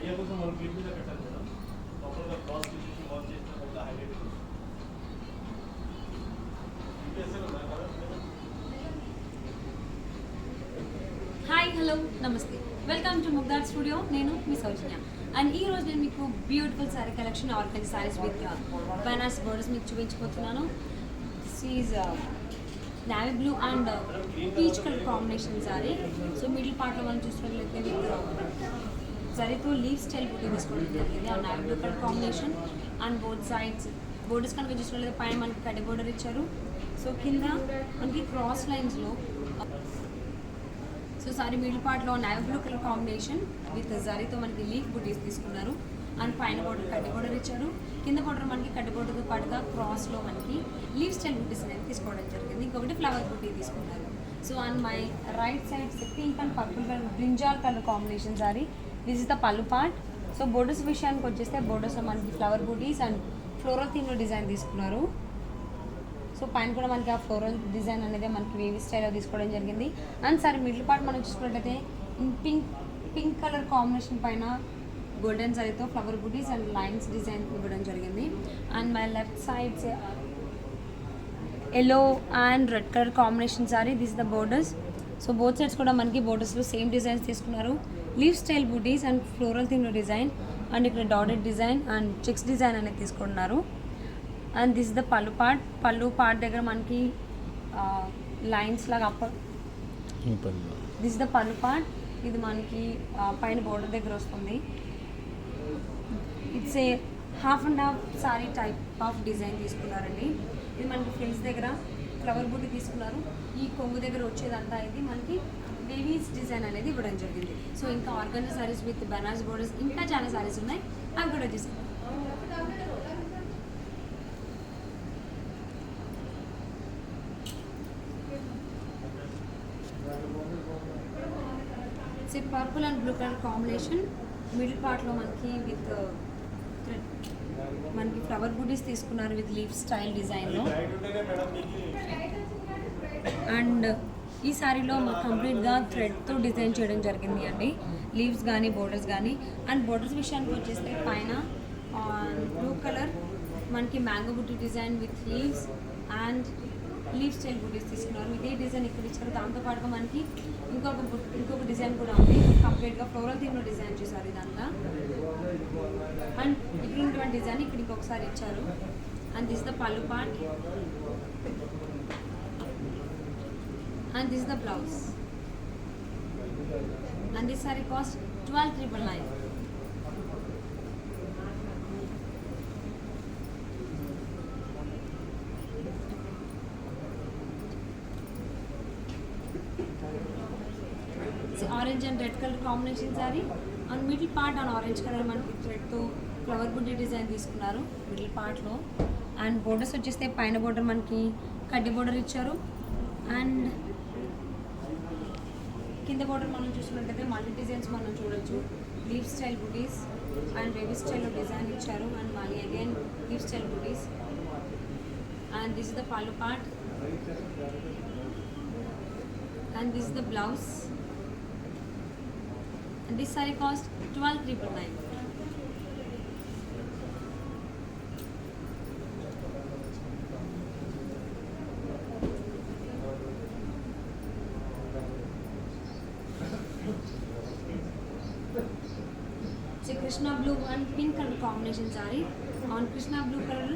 Hi hello నమస్తే welcome to ముగ్ధార్ studio. నేను మీ సౌజన్య. And ఈ రోజు నేను మీకు beautiful sari collection organise saris with Banaras borders మీకు చూపించబోతున్నాను. This is navy blue and peach colour combination sari. So middle పార్ట్లో మనం చూసినట్లయితే విత్ జరీతో లీవ్ స్టైల్ బుట్టి తీసుకోవడం జరిగింది. ఆ navy blue colour combination and both sides borders కనుక చూసినట్లయితే పైన మనకి కడ్డీ బోర్డర్ ఇచ్చారు. సో కింద మనకి క్రాస్ లైన్స్లో సో సారీ మిడిల్ పార్ట్లో navy blue colour combination with జరీతో మనకి లీఫ్ బుటీస్ తీసుకున్నారు. అండ్ పైన బోర్డర్ కడ్డీ బోర్డర్ ఇచ్చారు. కింద బోర్డర్ మనకి కడ్డీ బోర్డర్తో పాటుగా క్రాస్లో మనకి లీఫ్ స్టైల్ బుటీస్ అనేది తీసుకోవడం జరిగింది. ఇంకొకటి ఫ్లవర్ బుటీ తీసుకున్నారు. So and my right side pink and purple colour brinjal colour combination sorry. This is the pallu part. So borders విషయానికి వచ్చేస్తే బోర్డర్స్లో మనకి ఫ్లవర్ బుటీస్ అండ్ ఫ్లోరల్ థీమ్లో డిజైన్ తీసుకున్నారు. సో పైన కూడా మనకి ఆ ఫ్లోరల్ డిజైన్ అనేది మనకి వేవీ స్టైల్లో తీసుకోవడం జరిగింది. అండ్ సారీ మిడిల్ పార్ట్ మనం చూసుకున్నట్లయితే పింక్ కలర్ కాంబినేషన్ పైన గోల్డెన్ జరీతో ఫ్లవర్ బుటీస్ అండ్ లైన్స్ డిజైన్ ఇవ్వడం జరిగింది. And my left sides yellow and red colour combination sorry. This the borders. So both sides కూడా మనకి బోర్డర్స్లో సేమ్ డిజైన్స్ తీసుకున్నారు. లీవ్ స్టైల్ బుటీస్ అండ్ ఫ్లోరల్ థీమ్లో డిజైన్ అండ్ ఇక్కడ dotted design and checks design అనేది తీసుకున్నారు. And this the pallu part దగ్గర మనకి లైన్స్ లాగా దిస్ ద పళ్ళు పార్ట్. ఇది మనకి పైన బోర్డర్ దగ్గర వస్తుంది. It's a half and half sorry type of design తీసుకున్నారండి. ఇది మనకి ఫ్రిల్స్ దగ్గర ఫ్లవర్ బుట్టి తీసుకున్నారు. ఈ కొంగు దగ్గర వచ్చేదంతా ఇది మనకి వేవీస్ డిజైన్ అనేది ఇవ్వడం జరిగింది. సో ఇంకా organise saris with Banaras borders ఇంకా చాలా సారీస్ ఉన్నాయి, అవి కూడా చూసాం. Purple and blue colour combination. Middle పార్ట్లో మనకి విత్ మనకి ఫ్లవర్ బుటీస్ తీసుకున్నారు విత్ లీవ్ స్టైల్ డిజైన్లో. అండ్ ఈ శారీలో మాకు కంప్లీట్గా థ్రెడ్తో డిజైన్ చేయడం జరిగింది అండి, లీవ్స్ కానీ బోర్డర్స్ కానీ. అండ్ బోర్డర్స్ విషయానికి వచ్చేస్తే పైన బ్లూ కలర్ మనకి మ్యాంగో బుట్టి design with leaves and leave style బుటీస్ తీసుకున్నారు. ఇదే డిజైన్ ఇక్కడ ఇచ్చారు. దాంతోపాటుగా మనకి ఇంకొక డిజైన్ కూడా ఉంది. కంప్లీట్గా ఫ్లోరల్ థీమ్లో డిజైన్ చేశారు ఇదంతా. అండ్ ఇక్కడ ఉన్నటువంటి డిజైన్ ఇక్కడ ఇంకొకసారి ఇచ్చారు. And this the pallu part and this the blouse. And this sorry cost 12,999. Orange and red colour combination sari. And middle part and orange colour మనకి థ్రెడ్తో ఫ్లవర్ బుడ్డి డిజైన్ తీసుకున్నారు మిడిల్ పార్ట్లో. అండ్ బోర్డర్స్ వచ్చేస్తే పైన బోర్డర్ మనకి కడ్డీ బోర్డర్ ఇచ్చారు. అండ్ కింద బోర్డర్ మనం చూసుకున్నట్టయితే మల్టీ డిజైన్స్ మనం చూడొచ్చు. లీవ్ స్టైల్ బుటీస్ అండ్ బేబీ స్టైల్లో డిజైన్ ఇచ్చారు. అండ్ మళ్ళీ అగైన్ లీవ్ స్టైల్ బుటీస్. And this is the pallu part and this is the blouse. And this saree cost 12,999. So Krishna blue and pink color combination saree. On Krishna blue color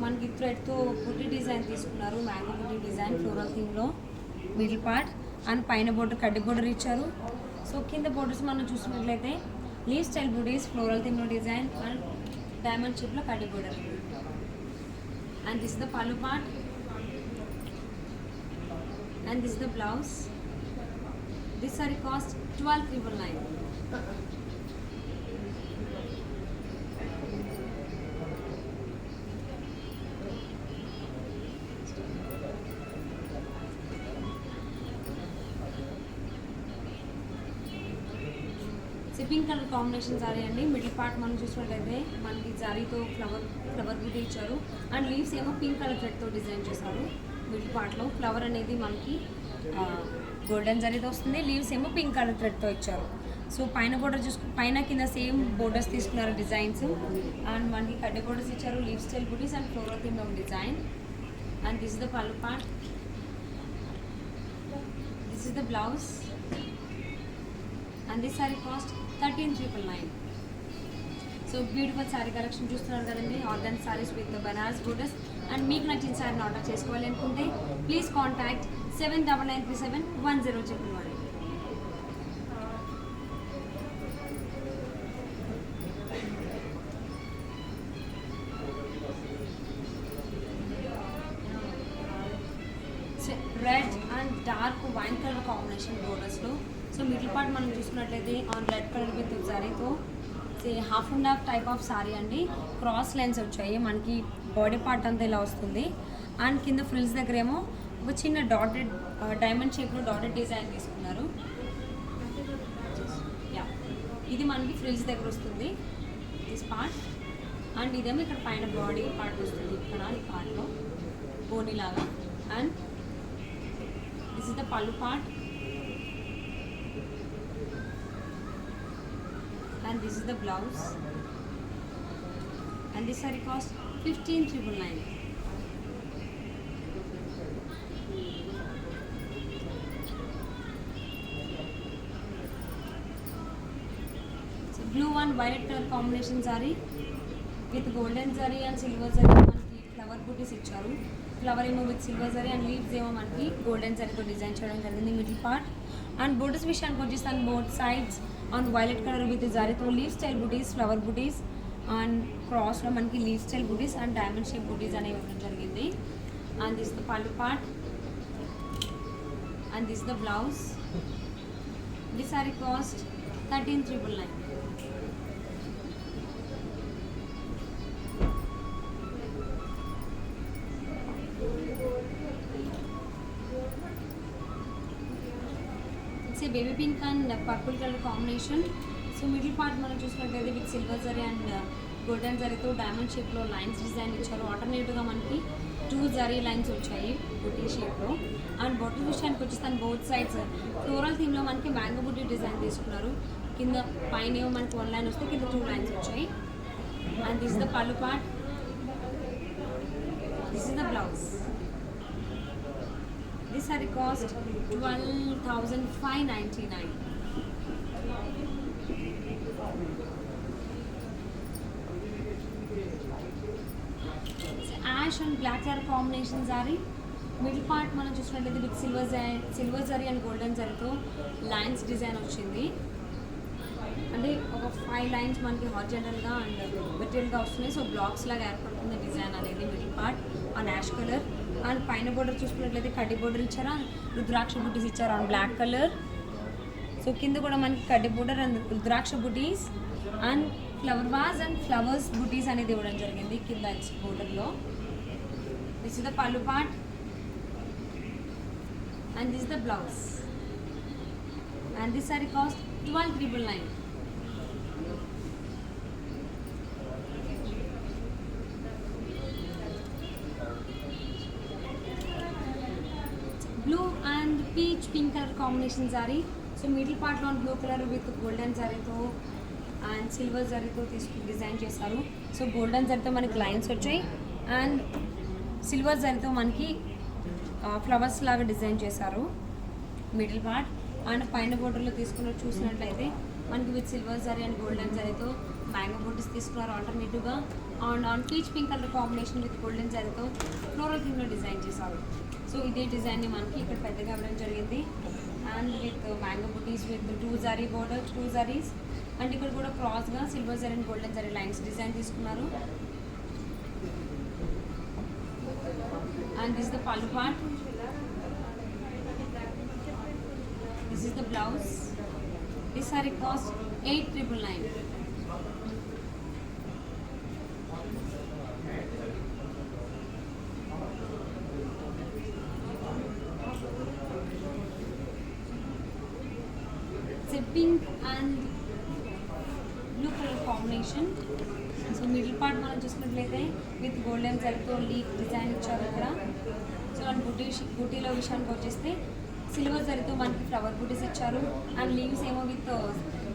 మనకి థ్రెడ్తో బుట్టి design తీసుకున్నారు. Mango బుట్టి design floral థీమ్లో middle part. And పైన border కడ్డీ border ఇచ్చారు. So కింద బోర్డర్స్ మనం చూసినట్లయితే లీవ్ స్టైల్ బుటీస్ ఫ్లోరల్ థీమ్లో డిజైన్ అండ్ డైమండ్ షేప్లో కడ్డీ border. And this the pallu part and this the blouse. This sorry cost 12,999. Pink colour combination saree అండి. మిడిల్ పార్ట్ మనం చూసినట్లయితే మనకి జారీతో ఫ్లవర్ బుటీ ఇచ్చారు. అండ్ లీవ్స్ ఏమో పింక్ కలర్ థ్రెడ్తో డిజైన్ చేశారు. మిడిల్ పార్ట్లో ఫ్లవర్ అనేది మనకి గోల్డెన్ జరీతో వస్తుంది. లీవ్స్ ఏమో పింక్ కలర్ థ్రెడ్తో ఇచ్చారు. సో పైన బోర్డర్ పైన కింద సేమ్ బోర్డర్స్ తీసుకున్నారు డిజైన్స్. అండ్ మనకి కడ్డీ బోర్డర్స్ ఇచ్చారు, లీఫ్ స్టైల్ బుటీస్ అండ్ ఫ్లోరల్ థీమ్ ఒక design. And this is the pallu part, this is the blouse. And this sorry cost 13,999. So beautiful sari collection చూస్తున్నారు కదండి, organza sarees with Banaras borders. And మీకు నచ్చిన శారీని ఆర్డర్ చేసుకోవాలి అనుకుంటే please contact 7993710111. Red and dark wine colour combination బోర్డర్స్లో. So middle part మనం చూసుకున్నట్లయితే ఆన్ రెడ్ కలర్ విత్ శారీతో half and half type of saree అండి. క్రాస్ లైన్స్ వచ్చాయి, మనకి బాడీ పార్ట్ అంతా ఇలా వస్తుంది. అండ్ కింద ఫ్రిల్స్ దగ్గర ఏమో ఒక చిన్న డాటెడ్ డైమండ్ షేప్లో డాటెడ్ డిజైన్ తీసుకున్నారు. యా, ఇది మనకి ఫ్రిల్స్ దగ్గర వస్తుంది దిస్ పార్ట్. అండ్ ఇదేమో ఇక్కడ పైన బాడీ పార్ట్ వస్తుంది, ఇక్కడ ఈ పార్ట్లో బోనీ లాగా. And this is the pallu part. And this is the blouse. And this saree cost 15,999. So blue and violet color combination saree with golden zari and silver zari. మనకి flower బూటీస్ ఇచ్చారు, ఫ్లవర్ ఏమో with silver zari and leaves ఏమో మనకి golden జరీతో design చేయడం జరిగింది middle part. And borders విషయానికి వచ్చేస్తాను, both sides on violet colour with జారీతో లీవ్ స్టైల్ బుటీస్, ఫ్లవర్ బుటీస్ అండ్ క్రాస్లో మనకి లీవ్ స్టైల్ బుటీస్ అండ్ డైమండ్ షేప్ బుటీస్ అనేవి ఇవ్వడం జరిగింది. And this the pallu part and this the blouse. This sorry cost 13,999. Baby pink and purple colour combination. So middle part మనం చూసినట్లయితే with silver zari and golden జరీతో డైమండ్ షేప్లో లైన్స్ డిజైన్ ఇచ్చారు. ఆల్టర్నేటివ్గా మనకి 2 జరీ లైన్స్ వచ్చాయి బుటీ షేప్లో. అండ్ బాటిల్ విషయానికి వచ్చేస్తాను, బోత్ సైడ్స్ ఫ్లోరల్ థీమ్లో మనకి మ్యాంగో బుటీ డిజైన్ తీసుకున్నారు. కింద పైన ఏమో మనకి 1 లైన్ వస్తే కింద 2 లైన్స్ వచ్చాయి. And this the pallu part, this is the blouse. This saree cost 12,599. Ash and black color combination saree. Middle part మనం చూసినట్లయితే with silver zari and golden జరీతో లైన్స్ డిజైన్ వచ్చింది. అంటే ఒక 5 లైన్స్ మనకి హారిజాంటల్గా అండ్ వెర్టికల్గా వస్తున్నాయి. సో బ్లాక్స్ లాగా ఏర్పడుతుంది డిజైన్ అనేది middle part on ash colour. And పైన బోర్డర్ చూసుకున్నట్లయితే కడ్డీ బోర్డర్ ఇచ్చారు, రుద్రాక్ష బుటీస్ ఇచ్చారు ఆన్ బ్లాక్ కలర్. సో కింద కూడా మనకి కడ్డీ బోర్డర్ అండ్ రుద్రాక్ష బుటీస్ and flower vase and flowers బుటీస్ అనేది ఇవ్వడం జరిగింది కింద బోర్డర్లో. This is the pallu part and this the blouse. And this sorry cost 12,999. Blue and peach pink colour combination saree. So middle పార్ట్లో బ్లూ కలర్ విత్ గోల్డెన్ జరీతో and silver జరీతో design చేశారు. So golden జరీతో మనకి లైన్స్ వచ్చాయి అండ్ సిల్వర్ జరీతో మనకి flowers లాగా డిజైన్ చేశారు మిడిల్ పార్ట్. అండ్ పైన బోర్డర్లో చూసినట్లయితే మనకి with silver zari and golden జరీతో మ్యాంగో బోర్డర్స్ తీసుకున్నారు ఆల్టర్నేటివ్గా. And on peach pink colour combination with golden జరీతో ఫ్లోరల్ థీమ్లో డిజైన్ చేశారు. సో ఇదే డిజైన్ని మనకి ఇక్కడ పెద్దగా ఇవ్వడం జరిగింది. అండ్ విత్ మ్యాంగో బుటీస్ with 2 zari border, 2 zaris. And ఇక్కడ కూడా క్రాస్గా silver zari and golden zari lines design తీసుకున్నారు. And this the pallu part, this is the blouse. This sorry cost 8,999. Pink and blue colour combination. So middle part మనం చూసుకున్నట్లయితే విత్ గోల్డెన్ జరీతో leaf design ఇచ్చారు ఇక్కడ. So and బుటీలో విషయానికి వచ్చేస్తే సిల్వర్ జరీతో మనకి ఫ్లవర్ బుటీస్ ఇచ్చారు అండ్ లీవ్స్ ఏమో విత్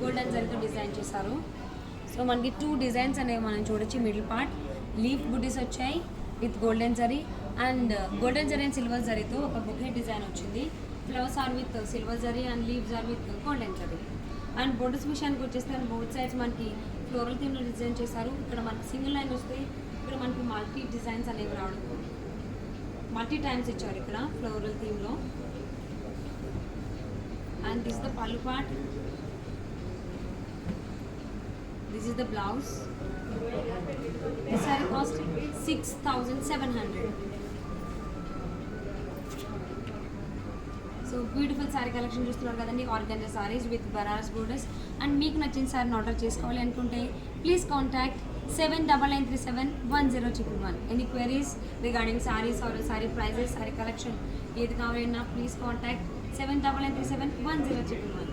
గోల్డెన్ గోల్డెన్ జరీతో డిజైన్ చేశారు. సో మనకి 2 డిజైన్స్ అనేవి మనం చూడొచ్చు. మిడిల్ పార్ట్ లీఫ్ బుటీస్ వచ్చాయి with golden zari and golden zari and silver జరీతో ఒక బుకే డిజైన్ వచ్చింది. Flowers are with silver zari and leaves are with golden zari. And borders విషయానికి వచ్చేస్తే బోత్ సైడ్స్ మనకి ఫ్లోరల్ థీమ్లో డిజైన్ చేశారు. ఇక్కడ మనకి సింగిల్ లైన్ వస్తే ఇక్కడ మనకి మల్టీ డిజైన్స్ అనేవి రావడం, మల్టీ టైమ్స్ ఇచ్చారు ఇక్కడ ఫ్లోరల్ థీమ్లో. And this the pallu part, this is the blouse. This sorry cost 6700. So beautiful sari collection చూస్తున్నారు కదండి, organza saris with Banaras borders. And మీకు నచ్చిన శారీని ఆర్డర్ చేసుకోవాలి అనుకుంటే please contact 7999310111. Any queries regarding saris or sari prices, sari collection ఏది కావాలన్నా please contact 7999310111.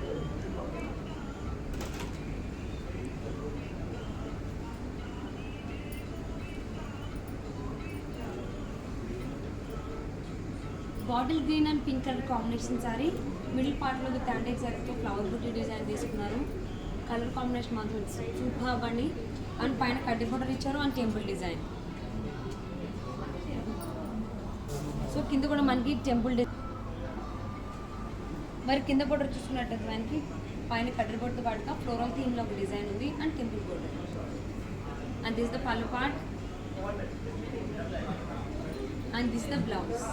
Bottle green and pink colour combination sari, middle పార్ట్లో విత్ యాంటిక్ జరీతో ఫ్లవర్ బుటీ డిజైన్ తీసుకున్నారు. కలర్ కాంబినేషన్ మాత్రం సూపర్బ్ అండి. అండ్ పైన కడ్డీ బోర్డర్ ఇచ్చారు అండ్ టెంపుల్ డిజైన్. సో కింద కూడా మనకి టెంపుల్ డిజైన్, మరి కింద బోర్డర్ చూసుకున్నట్టయితే మనకి పైన కడ్డీ బోర్డర్తో పాటుగా ఫ్లోరల్ థీమ్లో ఒక డిజైన్ ఉంది and temple border. And this the pallu part and this is the blouse.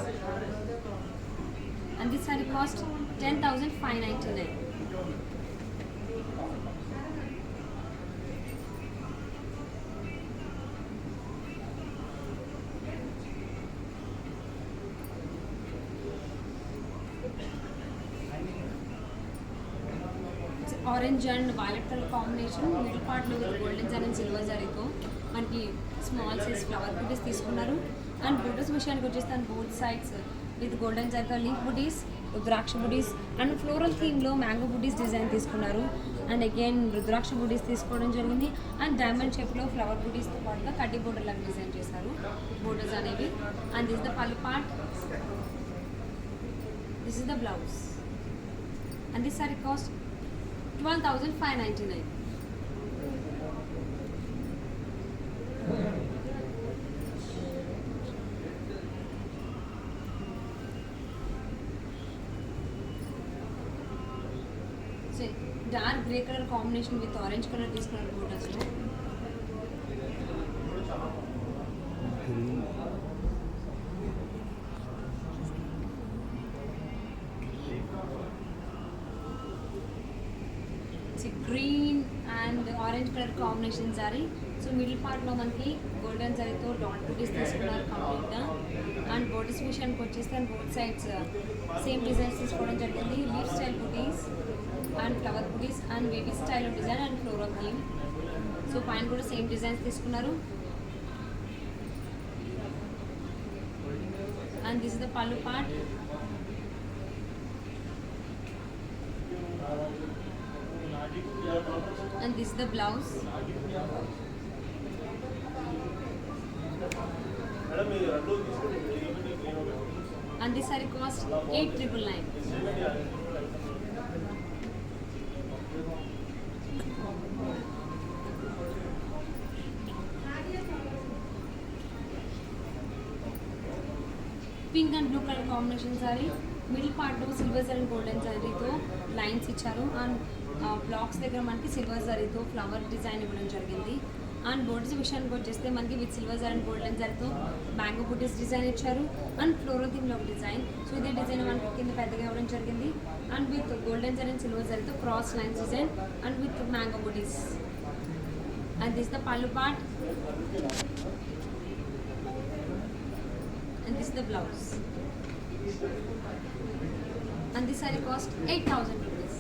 And this saree cost 10,599. Orange and violet colour combination, middle పార్ట్లో with golden zari and silver జరీతో మనకి స్మాల్ సైజ్ ఫ్లవర్ బుటీస్ తీసుకున్నారు. And బుటీస్ విషయానికి వచ్చేస్తే both sides with golden జరీతో leaf బుటీస్, రుద్రాక్ష బుటీస్ అండ్ ఫ్లోరల్ థీమ్లో మ్యాంగో బుటీస్ డిజైన్ తీసుకున్నారు. అండ్ అగైన్ రుద్రాక్ష బుటీస్ తీసుకోవడం జరిగింది. అండ్ డైమండ్ షేప్లో ఫ్లవర్ బుటీస్తో పాటుగా కడ్డీ బోర్డర్ లాగా డిజైన్ చేశారు బోర్డర్స్ అనేవి. And this the pallu part, this is the blouse. And this sorry cost 12,599. Dark grey colour combination with orange colour తీసుకున్నారు బోర్డర్స్లో. Green and orange colour combination saree. So middle పార్ట్లో మనకి గోల్డెన్ జరీతో డాట్ బుటీస్ తీసుకున్నారు కంప్లీట్గా. అండ్ బోర్డర్స్ విషయానికి వచ్చేస్తే బోత్ సైడ్స్ సేమ్ డిజైన్స్ తీసుకోవడం జరిగింది. లీఫ్ స్టైల్ బుటీస్ అండ్ ఫ్లవర్ బుటీస్ and baby style design and floral theme. So పైన కూడా సేమ్ డిజైన్స్ తీసుకున్నారు. And this is the pallu part. And this is the blouse. And this saree cost 8,999. Pink and blue colour combination sari, middle పార్ట్లో silver zari and golden జరీతో lines ఇచ్చారు. And blocks దగ్గర మనకి silver జరీతో flower design ఇవ్వడం జరిగింది. And borders విషయానికి వచ్చేస్తే మనకి with silver zari and golden జరీతో మ్యాంగో బుటీస్ డిజైన్ ఇచ్చారు. అండ్ ఫ్లోరల్ థీమ్లో ఒక డిజైన్. సో ఇదే డిజైన్ మనకి కింద పెద్దగా ఇవ్వడం జరిగింది. And with golden zari and silver జరీతో cross lines design and with mango బుటీస్. And this the pallu part. And this is the blouse. And this saree cost 8,000 rupees.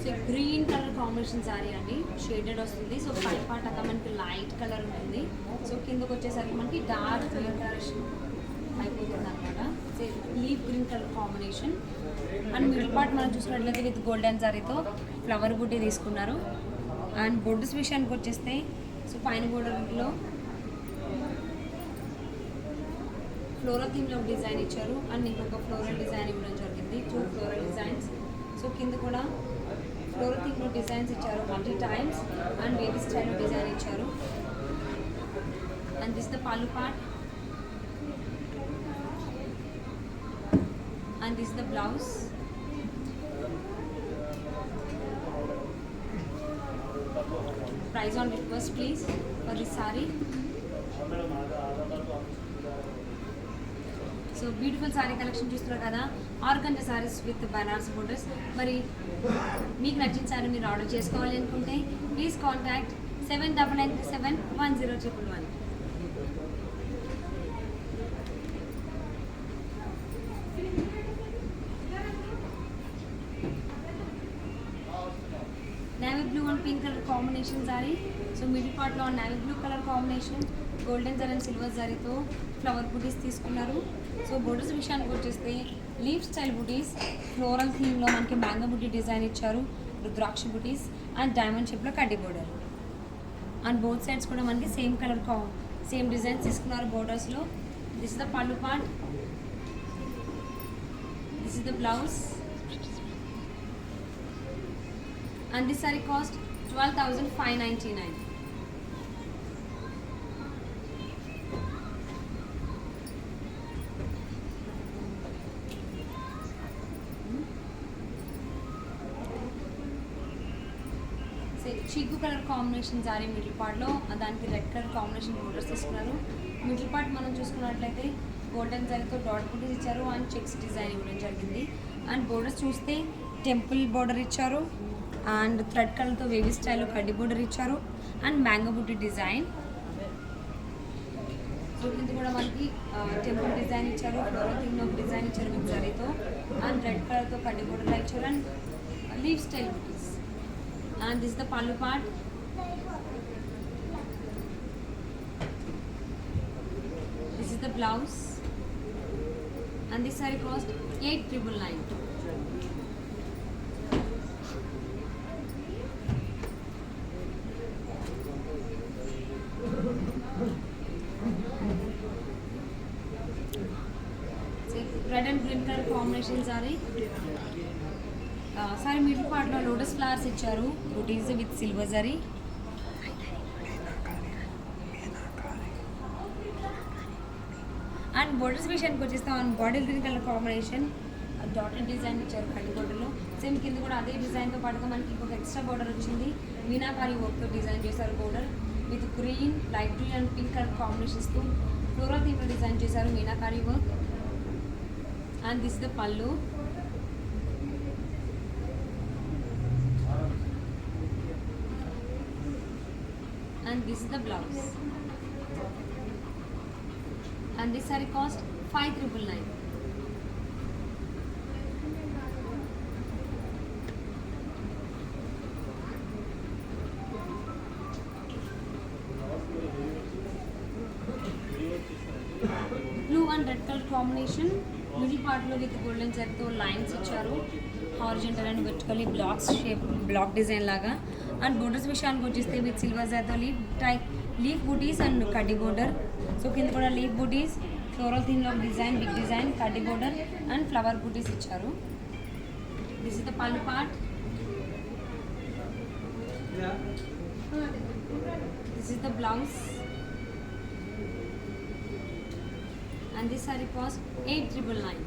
So green color combination saree అండి, shaded వస్తుంది. So పై part అంతా మనకి light colour ఉంటుంది. So కిందకి వచ్చేసరికి మనకి dark green colour అయిపోతుంది అనమాట. Leaf green colour combination. And middle part మనం చూసినట్లయితే విత్ గోల్డెన్ జరీతో ఫ్లవర్ బుటీ తీసుకున్నారు. అండ్ బోర్డర్స్ విషయానికి వచ్చేస్తే సో పైన బోర్డర్లో ఫ్లోరల్ థీమ్లో డిజైన్ ఇచ్చారు అండ్ ఇంకొక ఫ్లోరల్ డిజైన్ ఇవ్వడం జరిగింది, 2 ఫ్లోరల్ డిజైన్స్. సో కింద కూడా ఫ్లోరల్ థీమ్లో డిజైన్స్ ఇచ్చారు మల్టీ టైమ్స్ అండ్ బేబీ స్టైల్లో డిజైన్ ఇచ్చారు. And this the pallu part and this is the blouse. Price on request please for this saree. So beautiful sorry collection చూస్తున్నారు కదా, organza saris with Banaras borders. మరి మీకు నచ్చిన సారీ మీరు ఆర్డర్ చేసుకోవాలి అనుకుంటే please contact 7997101111. Navy blue and pink colour combination saree. So middle పార్ట్లో navy blue colour combination golden zari and silver జరీతో ఫ్లవర్ బుటీస్ తీసుకున్నారు. సో బోర్డర్స్ విషయానికి వచ్చేస్తే లీఫ్ స్టైల్ బుటీస్, ఫ్లోరల్ థీమ్లో మనకి మ్యాంగో బుటీ డిజైన్ ఇచ్చారు, రుద్రాక్ష బుటీస్ అండ్ డైమండ్ షేప్లో కడ్డీ బోర్డర్. అండ్ బోత్ సైడ్స్ కూడా మనకి సేమ్ కలర్ సేమ్ డిజైన్స్ తీసుకున్నారు బోర్డర్స్లో. This is the pallu part, this is the blouse. And this saree cost 12,599. చీకు కలర్ కాంబినేషన్ సారీ మిడిల్ పార్ట్లో, దానికి రెడ్ కలర్ కాంబినేషన్ బోర్డర్స్ తీసుకున్నారు. మిడిల్ పార్ట్ మనం చూసుకున్నట్లయితే గోల్డెన్ జరీతో డాట్ బుటీస్ ఇచ్చారు అండ్ చెక్స్ డిజైన్ ఇవ్వడం జరిగింది. అండ్ బోర్డర్స్ చూస్తే టెంపుల్ బోర్డర్ ఇచ్చారు అండ్ థ్రెడ్ కలర్తో వేవీ స్టైల్లో కడ్డీ బోర్డర్ ఇచ్చారు and mango buti design. So కింద కూడా మనకి టెంపుల్ డిజైన్ ఇచ్చారు, ఫ్లోరల్ థీమ్లో ఒక డిజైన్ ఇచ్చారు విత్ జరీతో అండ్ రెడ్ కలర్తో కడ్డీ బోర్డర్ ఇచ్చారు అండ్ లీవ్ స్టైల్ బుటీస్. And this the pallu part, this is the blouse and this saree cost 8,999. Red and green colour combination sorry. Sorry middle పార్ట్లో lotus flowers ఇచ్చారు, బుటీస్ with silver zari. And borders విషయానికి వచ్చేస్తాం. And bottle green colour combination dotted design ఇచ్చారు కడ్డీ బోర్డర్లో. Same కింద కూడా అదే డిజైన్తో పాటుగా మనకి ఇంకొక ఎక్స్ట్రా బోర్డర్ వచ్చింది, మీనాకారి వర్క్తో డిజైన్ చేశారు border with green, light green and pink colour కాంబినేషన్స్తో ఫ్లోరల్ థీమ్లో డిజైన్ చేశారు meenakari work. And this is the pallu. And this is the blouse. And this saree cost 5,999. Blue and red color combination. Middle పార్ట్లో with golden జరీతో lines ఇచ్చారు, horizontal and vertically blocks shape block design లాగా. And borders విషయానికి వచ్చేస్తే with silver జరీతో leaf బూటీస్ and కడ్డీ border. So కింద కూడా లీఫ్ బూటీస్, ఫ్లోరల్ థీమ్లో డిజైన్, బిగ్ డిజైన్, కడ్డీ బోర్డర్ అండ్ ఫ్లవర్ బూటీస్ ఇచ్చారు. This is the pallu part, this is the blouse and this saree cost 8,999.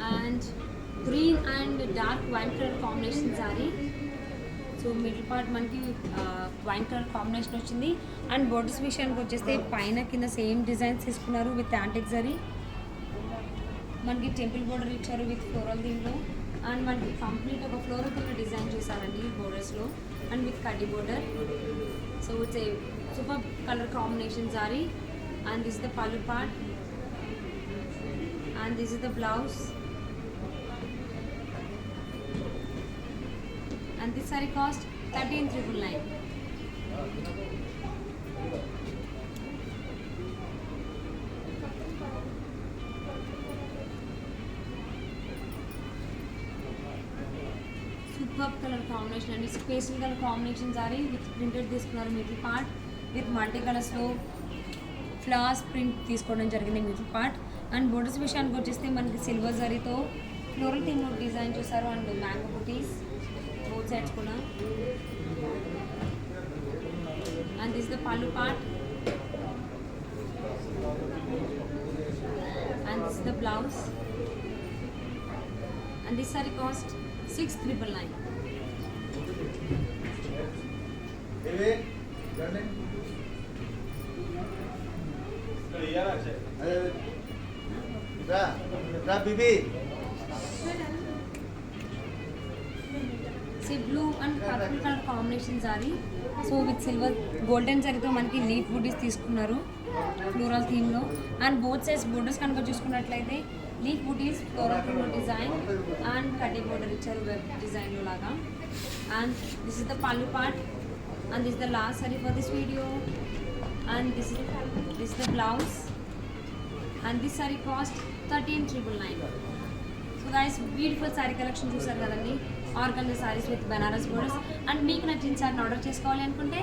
And green and dark wine color combination saree. So middle part మనకి wine colour combination వచ్చింది. And borders విషయానికి వచ్చేస్తే పైన కింద same designs తీసుకున్నారు with antique zari. మనకి temple border ఇచ్చారు with floral థీమ్లో అండ్ మనకి కంప్లీట్ ఒక ఫ్లోరల్ థీమ్లో డిజైన్ చేశారండి బోర్డర్స్లో అండ్ విత్ కడ్డీ border. So it's a super colour combination sari. And this is the pallu part and this is the blouse. And this saree cost 13,999. Super colour combination అండి, pastel colour combination sorry with printed తీసుకున్నారు middle part with multi కలర్స్లో flowers print తీసుకోవడం జరిగింది middle part. And borders విషయానికి వచ్చేస్తే మనకి silver జరీతో floral theme design చేశారు and mango buttis both sides కూడా. And this the pallu part and this is the blouse and this saree cost 6,999. See blue and purple color combination saree, so with silver golden saree మనకి leaf బుటీస్ తీసుకున్నారు floral థీమ్లో. And both sides borders కనుక చూసుకున్నట్లయితే leaf బుటీస్ floral థీమ్లో design and కడ్డీ border ఇచ్చారు వెబ్ డిజైన్లో లాగా. And this is the pallu part and this the last sari for this video and this the blouse and this sorry cost 13,999. So guys beautiful sorry collection చూసారు కదండి, organza saris with Banaras borders. And మీకు నచ్చిన సారీని order చేసుకోవాలి అనుకుంటే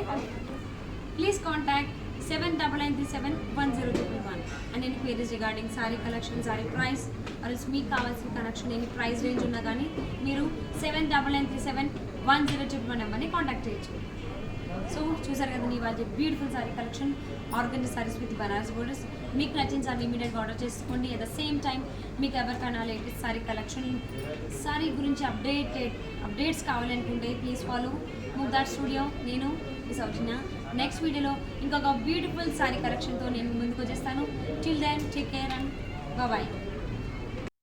please contact 79371011 and any queries regarding sari collection, sari price ఆర్ఎల్స్ మీకు కావాల్సిన కలెక్షన్ ఎనీ ప్రైస్ రేంజ్ ఉన్నా కానీ మీరు 79371011 నెంబర్ని కాంటాక్ట్ చేయొచ్చు. సో చూసారు కదండి ఇవాళ beautiful sorry collection organza saris with Banaras borders. మీకు నచ్చిన సారీ ఇమీడియట్గా ఆర్డర్ చేసుకోండి. అట్ ద సేమ్ టైం మీకు ఎవరికైనా లేటెస్ట్ సారీ కలెక్షన్ సారీ గురించి అప్డేట్స్ కావాలనుకుంటే ప్లీజ్ ఫాలో ముగ్ధార్ స్టూడియో. నేను మీ సౌజన్య. నెక్స్ట్ వీడియోలో ఇంకొక బ్యూటిఫుల్ సారీ కలెక్షన్తో నేను ముందుకు వచ్చేస్తాను. Till then take care and bye.